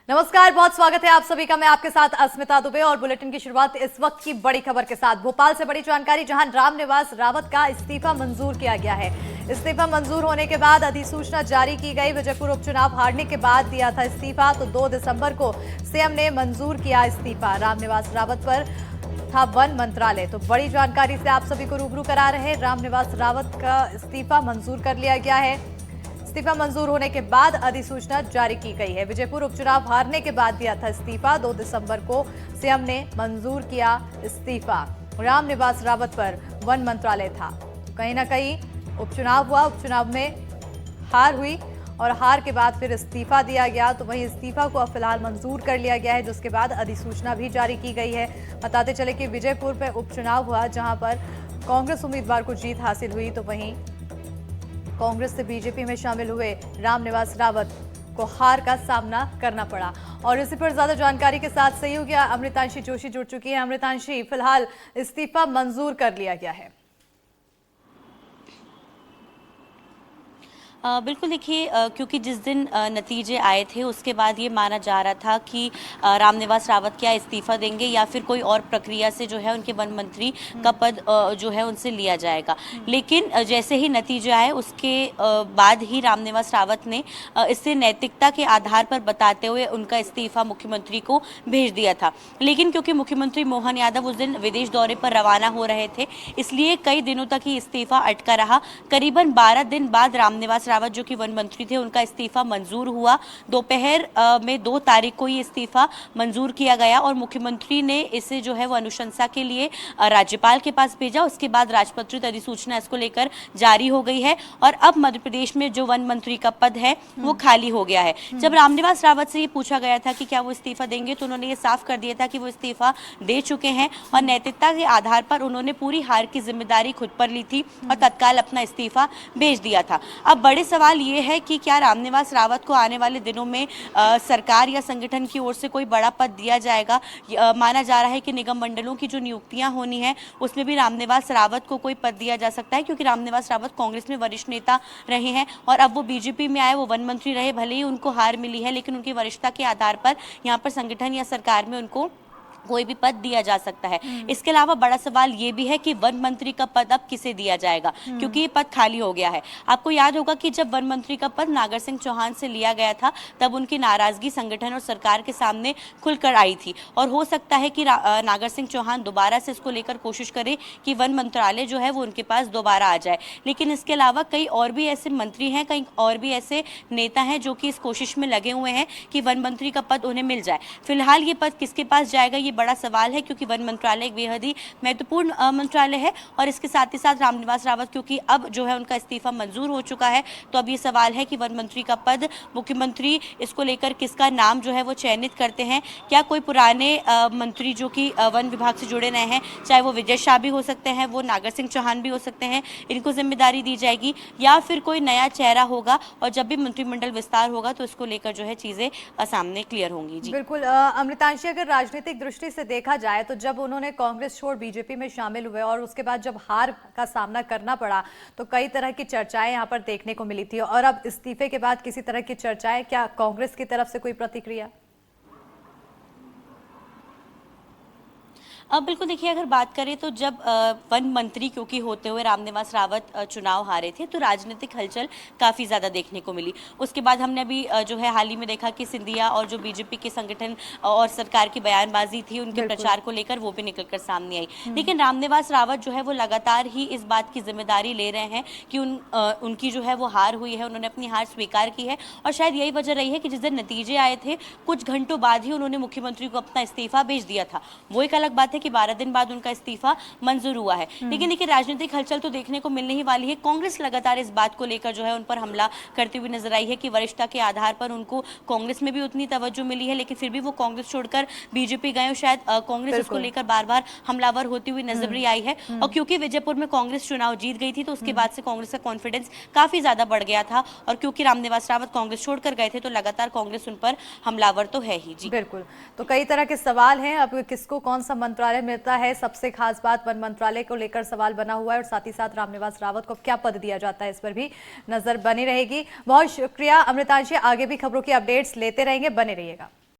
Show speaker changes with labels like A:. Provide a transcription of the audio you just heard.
A: नमस्कार, बहुत स्वागत है आप सभी का। मैं आपके साथ अस्मिता दुबे और बुलेटिन की शुरुआत इस वक्त की बड़ी खबर के साथ। भोपाल से बड़ी जानकारी, जहां रामनिवास रावत का इस्तीफा मंजूर किया गया है। इस्तीफा मंजूर होने के बाद अधिसूचना जारी की गई। विजयपुर उपचुनाव हारने के बाद दिया था इस्तीफा, तो 2 दिसंबर को सीएम ने मंजूर किया इस्तीफा। रामनिवास रावत पर था वन मंत्रालय। तो बड़ी जानकारी से आप सभी को रूबरू करा रहे हैं। रामनिवास रावत का इस्तीफा मंजूर कर लिया गया है। इस्तीफा मंजूर होने के बाद अधिसूचना जारी की गई है। विजयपुर उपचुनाव हारने के बाद दिया था इस्तीफा। 2 दिसंबर को सीएम ने मंजूर किया इस्तीफा। रामनिवास रावत पर वन मंत्रालय था। कहीं ना कहीं उपचुनाव हुआ, उपचुनाव में हार हुई और हार के बाद फिर इस्तीफा दिया गया। तो वहीं इस्तीफा को अब फिलहाल मंजूर कर लिया गया है, जिसके बाद अधिसूचना भी जारी की गई है। बताते चले कि विजयपुर में उपचुनाव हुआ, जहां पर कांग्रेस उम्मीदवार को जीत हासिल हुई, तो वहीं कांग्रेस से बीजेपी में शामिल हुए रामनिवास रावत को हार का सामना करना पड़ा। और इसी पर ज्यादा जानकारी के साथ सहयोगी अमृतांशी जोशी जुड़ चुकी है। अमृतांशी, फिलहाल इस्तीफा मंजूर कर लिया गया है।
B: बिल्कुल देखिए, क्योंकि जिस दिन नतीजे आए थे उसके बाद ये माना जा रहा था कि रामनिवास रावत क्या इस्तीफा देंगे या फिर कोई और प्रक्रिया से जो है उनके वन मंत्री का पद जो है उनसे लिया जाएगा। लेकिन जैसे ही नतीजे आए उसके बाद ही रामनिवास रावत ने इसे नैतिकता के आधार पर बताते हुए उनका इस्तीफा मुख्यमंत्री को भेज दिया था। लेकिन क्योंकि मुख्यमंत्री मोहन यादव उस दिन विदेश दौरे पर रवाना हो रहे थे, इसलिए कई दिनों तक ही इस्तीफा अटका रहा। करीबन 12 दिन बाद रामनिवास रावत जो कि वन मंत्री थे, उनका इस्तीफा मंजूर हुआ। दोपहर में 2 तारीख को ये इस्तीफा मंजूर किया गया और मुख्यमंत्री ने इसे जो है वो अनुशंसा के लिए राज्यपाल के पास भेजा। उसके बाद राजपत्रित अधिसूचना इसको लेकर जारी हो गई है और अब मध्य प्रदेश में जो वन मंत्री का पद है वो खाली हो गया है। जब रामनिवास रावत से ये पूछा गया था कि क्या वो इस्तीफा देंगे, तो उन्होंने ये साफ कर दिया था कि वो इस्तीफा दे चुके हैं और नैतिकता के आधार पर उन्होंने पूरी हार की जिम्मेदारी खुद पर ली थी और तत्काल अपना इस्तीफा भेज दिया था। अब बड़े सवाल ये है कि क्या रामनिवास रावत को आने वाले दिनों में सरकार या संगठन की ओर से कोई बड़ा पद दिया जाएगा। माना जा रहा है कि निगम मंडलों की जो नियुक्तियां होनी है उसमें भी रामनिवास रावत को कोई पद दिया जा सकता है, क्योंकि रामनिवास रावत कांग्रेस में वरिष्ठ नेता रहे हैं और अब वो बीजेपी में आए, वो वन मंत्री रहे। भले ही उनको हार मिली है, लेकिन उनकी वरिष्ठता के आधार पर यहाँ पर संगठन या सरकार में उनको कोई भी पद दिया जा सकता है। इसके अलावा बड़ा सवाल ये भी है कि वन मंत्री का पद अब किसे दिया जाएगा, क्योंकि ये पद खाली हो गया है। आपको याद होगा कि जब वन मंत्री का पद नागर सिंह चौहान से लिया गया था, तब उनकी नाराजगी संगठन और सरकार के सामने खुलकर आई थी और हो सकता है कि नागर सिंह चौहान दोबारा से इसको लेकर कोशिश करे कि वन मंत्रालय जो है वो उनके पास दोबारा आ जाए। लेकिन इसके अलावा कई और भी ऐसे मंत्री हैं, कई और भी ऐसे नेता हैं जो कि इस कोशिश में लगे हुए हैं कि वन मंत्री का पद उन्हें मिल जाए। फिलहाल ये पद किसके पास जाएगा, ये बड़ा सवाल है, क्योंकि वन मंत्रालय एक बेहद ही महत्वपूर्ण मंत्रालय है और इसके साथ ही साथ रामनिवास रावत क्योंकि अब जो है उनका इस्तीफा मंजूर हो चुका है, तो अब ये सवाल है कि वन मंत्री का पद मुख्यमंत्री इसको लेकर किसका नाम जो है वो चयनित करते हैं। क्या कोई पुराने मंत्री जो कि वन विभाग से जुड़े रहे हैं, चाहे वो विजय शाह भी हो सकते हैं, वो नागर सिंह चौहान भी हो सकते हैं, इनको जिम्मेदारी दी जाएगी या फिर कोई नया चेहरा होगा और जब भी मंत्रिमंडल विस्तार होगा तो इसको लेकर जो है चीजें सामने क्लियर होंगी। जी
A: बिल्कुल अमृतांशी, अगर राजनीतिक दृष्टि से देखा जाए तो जब उन्होंने कांग्रेस छोड़ बीजेपी में शामिल हुए और उसके बाद जब हार का सामना करना पड़ा, तो कई तरह की चर्चाएं यहां पर देखने को मिली थी और अब इस्तीफे के बाद किसी तरह की चर्चाएं, क्या कांग्रेस की तरफ से कोई प्रतिक्रिया?
B: अब बिल्कुल देखिए, अगर बात करें तो जब वन मंत्री क्योंकि होते हुए रामनिवास रावत चुनाव हारे थे, तो राजनीतिक हलचल काफ़ी ज़्यादा देखने को मिली। उसके बाद हमने अभी जो है हाल ही में देखा कि सिंधिया और जो बीजेपी के संगठन और सरकार की बयानबाजी थी उनके प्रचार को लेकर, वो भी निकलकर सामने आई। लेकिन रामनिवास रावत जो है वो लगातार ही इस बात की जिम्मेदारी ले रहे हैं कि उनकी जो है वो हार हुई है, उन्होंने अपनी हार स्वीकार की है और शायद यही वजह रही है कि जिस दिन नतीजे आए थे कुछ घंटों बाद ही उन्होंने मुख्यमंत्री को अपना इस्तीफा भेज दिया था। वो एक अलग बात है कि 12 दिन बाद उनका इस्तीफा मंजूर हुआ है। लेकिन देखिए, राजनीतिक हलचल तो देखने को मिलने ही वाली है। कांग्रेस लगातार इस बात को लेकर जो है उन पर हमला करती हुई नजर आई है कि वरिष्ठता के आधार पर उनको कांग्रेस में भी उतनी तवज्जो मिली है, लेकिन फिर भी वो कांग्रेस छोड़कर बीजेपी गए और शायद कांग्रेस इसको लेकर बार बार हमलावर होती हुई नजर भी आई है। और क्योंकि विजयपुर में कांग्रेस चुनाव जीत गई थी, तो उसके बाद से कांग्रेस का कॉन्फिडेंस काफी ज्यादा बढ़ गया था और क्योंकि रामनिवास रावत कांग्रेस छोड़कर गए थे, तो लगातार कांग्रेस उन पर हमलावर तो है ही। जी
A: बिल्कुल, तो कई तरह के सवाल हैं। अब किसको कौन सा मंत्रालय मिलता है, सबसे खास बात वन मंत्रालय को लेकर सवाल बना हुआ है और साथ ही साथ रामनिवास रावत को क्या पद दिया जाता है, इस पर भी नजर बनी रहेगी। बहुत शुक्रिया अमृतांशी, आगे भी खबरों की अपडेट्स लेते रहेंगे, बने रहिएगा।